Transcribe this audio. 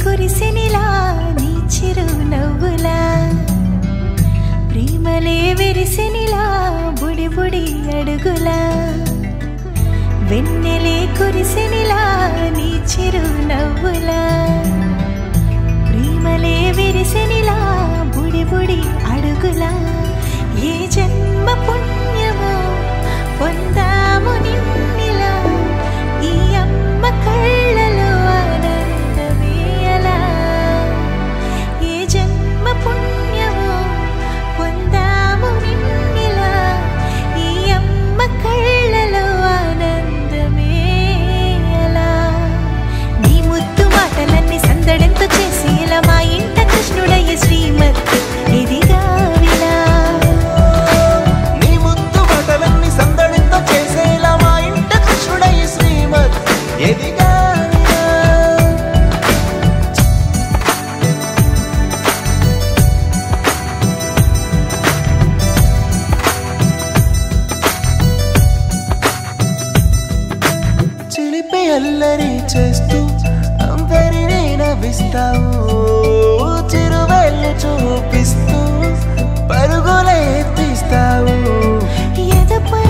కురిసెనిలా నీ చిరు నవ్వులా ప్రేమలే విరిసెనిలా బుడి బుడి అడుగులా వెన్నెలే కురిసెనిలా నీ చిరు నవ్వులా ప్రేమలే విరిసెనిలా బుడి బుడి అడుగులా ఏ జన్మ పుణ్యమో పొందాము నిన్నిలా ఈ అమ్మ కళ్ళలో ఆనందమే అలా ఏ జన్మ పుణ్యమో పొందాము నిన్నిలా ఈ అమ్మ కళ్ళలో ఆనందమే అలా నీ ముద్దు మాటలన్నీ సందడంతో చేసి ఇలా మా ఇంట కృష్ణుడయ్య శ్రీమతి ఇదిగా విలా నీ ముద్దు మాటలన్నీ సందడంతో చేసేలా మా ఇంట కృష్ణుడయ్య శ్రీమతి ఎదిగా చిలిపి అల్లరి చేస్తూ అందరినీ నవ్విస్తావు చిరువేళ్ళు చూపిస్తూ పరుగులే తీస్తావు ఎదపై